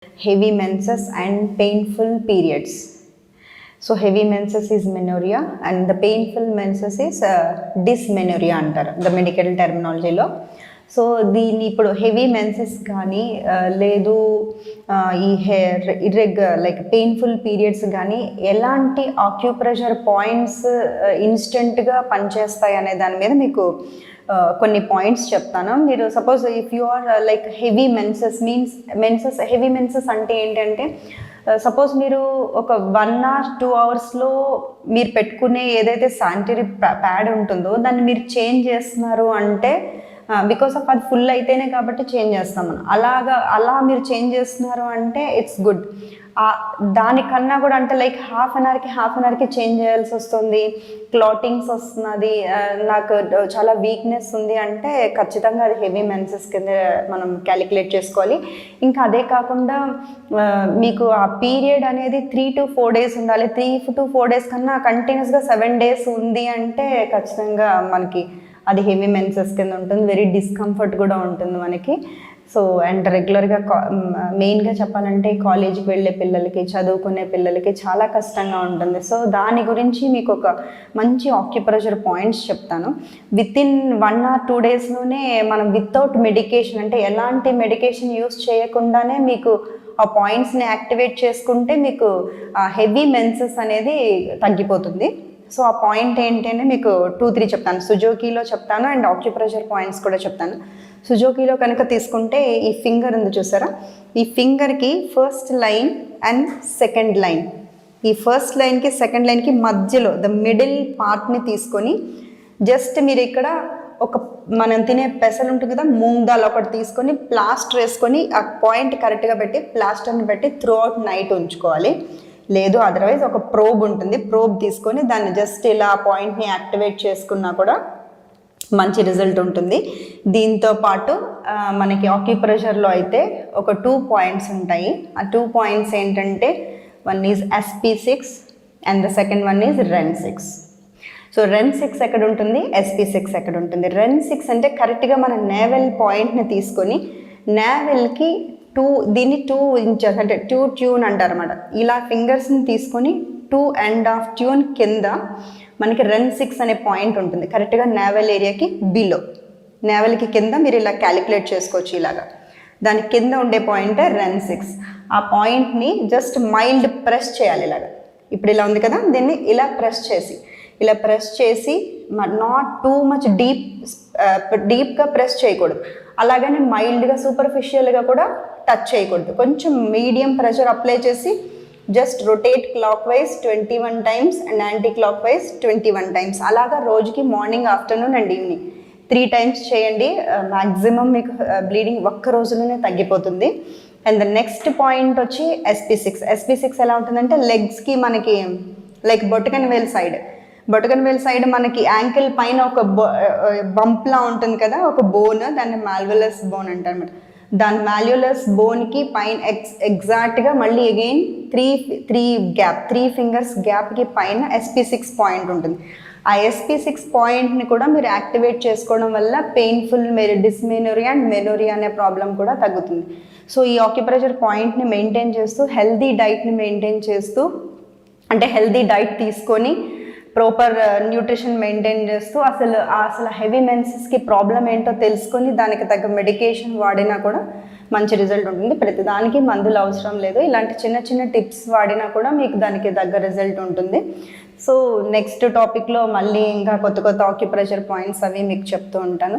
heavy menses and painful periods. So heavy menses is menorrhea and the painful menses is dysmenorrhea అంటారు the medical terminology లో. So దీన్ని ఇప్పుడు heavy menses కానీ లేదు ఈ hair like painful periods కానీ ఎలాంటి ఆక్యుప్రెషర్ పాయింట్స్ ఇన్స్టెంట్గా పనిచేస్తాయి అనే దాని మీద మీకు కొన్ని పాయింట్స్ చెప్తాను. మీరు suppose if you are like heavy menses heavy menses అంటే ఏంటంటే సపోజ్ మీరు ఒక 1 hour 2 hours మీరు పెట్టుకునే ఏదైతే శానిటరీ ప్యాడ్ ఉంటుందో దాన్ని మీరు చేంజ్ చేస్తున్నారు అంటే బికాస్ ఆఫ్ అది ఫుల్ అయితేనే కాబట్టి చేంజ్ చేస్తాం మనం. అలా మీరు చేంజ్ చేస్తున్నారు అంటే ఇట్స్ గుడ్. దానికన్నా కూడా అంటే లైక్ హాఫ్ అన్ అవర్కి చేంజ్ చేయాల్సి వస్తుంది, క్లాటింగ్స్ వస్తున్నది, నాకు చాలా వీక్నెస్ ఉంది అంటే ఖచ్చితంగా అది హెవీ మెన్సెస్ కింద మనం క్యాలిక్యులేట్ చేసుకోవాలి. ఇంకా అదే కాకుండా మీకు ఆ పీరియడ్ అనేది 3 to 4 days ఉండాలి. 3 to 4 days కన్నా కంటిన్యూస్గా 7 days ఉంది అంటే ఖచ్చితంగా మనకి అది హెవీ మెన్సెస్ కింద ఉంటుంది. వెరీ డిస్కంఫర్ట్ కూడా ఉంటుంది మనకి. సో అండ్ రెగ్యులర్గా మెయిన్గా చెప్పాలంటే కాలేజీకి వెళ్ళే పిల్లలకి, చదువుకునే పిల్లలకి చాలా కష్టంగా ఉంటుంది. సో దాని గురించి మీకు ఒక మంచి ఆక్యుప్రెషర్ పాయింట్స్ చెప్తాను. వితిన్ 1 or 2 daysలోనే మనం వితౌట్ మెడికేషన్ అంటే ఎలాంటి మెడికేషన్ యూస్ చేయకుండానే మీకు ఆ పాయింట్స్ని యాక్టివేట్ చేసుకుంటే మీకు ఆ హెవీ మెన్సెస్ అనేది తగ్గిపోతుంది. సో ఆ పాయింట్ ఏంటంటే మీకు 2-3 చెప్తాను. సుజోకీలో చెప్తాను అండ్ ఆక్యుప్రెషర్ పాయింట్స్ కూడా చెప్తాను. సుజోకీలో కనుక తీసుకుంటే ఈ ఫింగర్ ఉంది చూసారా, ఈ ఫింగర్కి first line and second line, ఈ ఫస్ట్ లైన్కి సెకండ్ లైన్కి మధ్యలో ద మిడిల్ పార్ట్ని తీసుకొని జస్ట్ మీరు ఇక్కడ ఒక మనం తినే పెసలు ఉంటుంది కదా, మూంగ్ దాల్ ఒకటి తీసుకొని ప్లాస్టర్ వేసుకొని ఆ పాయింట్ కరెక్ట్గా పెట్టి ప్లాస్టర్ని పెట్టి త్రూ అవుట్ నైట్ ఉంచుకోవాలి. లేదు అదర్వైజ్ ఒక ప్రోబ్ ఉంటుంది, ప్రోబ్ తీసుకొని దాన్ని జస్ట్ ఇలా పాయింట్ని యాక్టివేట్ చేసుకున్నా కూడా మంచి రిజల్ట్ ఉంటుంది. దీంతో పాటు మనకి ఆక్యుప్రెషర్లో అయితే ఒక 2 points ఉంటాయి. ఆ 2 points ఏంటంటే one is SP6 and the second one is REN6. So REN6 ఎక్కడ ఉంటుంది, SP6 ఎక్కడ ఉంటుంది. REN6 అంటే కరెక్ట్గా మన నేవెల్ పాయింట్ని తీసుకొని నేవెల్కి దీన్ని 2 inches అంటే 2 ట్యూన్ అంటారు అన్నమాట. ఇలా ఫింగర్స్ని తీసుకొని 2 end of ట్యూన్ కింద మనకి REN6 అనే పాయింట్ ఉంటుంది కరెక్ట్గా నేవెల్ ఏరియాకి బిలో, నేవెల్కి కింద మీరు ఇలా క్యాలిక్యులేట్ చేసుకోవచ్చు. ఇలాగా దాని కింద ఉండే పాయింటే REN6. ఆ పాయింట్ని జస్ట్ మైల్డ్ ప్రెస్ చేయాలి ఇలాగా. ఇప్పుడు ఇలా ఉంది కదా, దీన్ని ఇలా ప్రెస్ చేసి నాట్ టూ మచ్ డీప్గా ప్రెస్ చేయకూడదు, అలాగని మైల్డ్గా సూపర్ఫిషియల్గా కూడా టచ్ చేయకూడదు. కొంచెం మీడియం ప్రెషర్ అప్లై చేసి just rotate clock wise 21 times and anti clock wise 21 times. అలాగా రోజుకి morning, afternoon and evening 3 times చేయండి. మ్యాక్సిమం మీకు బ్లీడింగ్ ఒక్క రోజులోనే తగ్గిపోతుంది. అండ్ ద నెక్స్ట్ పాయింట్ వచ్చి SP6 ఎలా ఉంటుందంటే లెగ్స్కి మనకి లైక్ బొటకన్ వేల్ సైడ్ మనకి యాంకిల్ పైన ఒక బంప్లా ఉంటుంది కదా, ఒక బోన్, దాన్ని మాల్యులస్ బోన్ అంటారు అన్నమాట. దాని మాల్యులస్ బోన్కి పైన ఎగ్జాక్ట్గా మళ్ళీ అగైన్ 3 fingers గ్యాప్కి పైన SP6 పాయింట్ ఉంటుంది. ఆ SP6 పాయింట్ని కూడా మీరు యాక్టివేట్ చేసుకోవడం వల్ల పెయిన్ఫుల్ డిస్మెనోరియా అండ్ మెనోరియా అనే ప్రాబ్లం కూడా తగ్గుతుంది. సో ఈ ఆక్యుప్రెషర్ పాయింట్ని మెయింటైన్ చేస్తూ హెల్దీ డైట్ని మెయింటైన్ చేస్తూ అంటే హెల్దీ డైట్ తీసుకొని ప్రాపర్ న్యూట్రిషన్ మెయింటైన్ చేస్తూ అసలు హెవీ మెన్సెస్కి ప్రాబ్లం ఏంటో తెలుసుకొని దానికి తగ్గ మెడికేషన్ వాడినా కూడా మంచి రిజల్ట్ ఉంటుంది. ప్రతిదానికి మందులు అవసరం లేదు. ఇలాంటి చిన్న టిప్స్ వాడినా కూడా మీకు దానికి తగ్గ రిజల్ట్ ఉంటుంది. సో నెక్స్ట్ టాపిక్లో మళ్ళీ ఇంకా కొత్త ఆక్యుప్రెషర్ పాయింట్స్ అవి మీకు చెప్తూ ఉంటాను.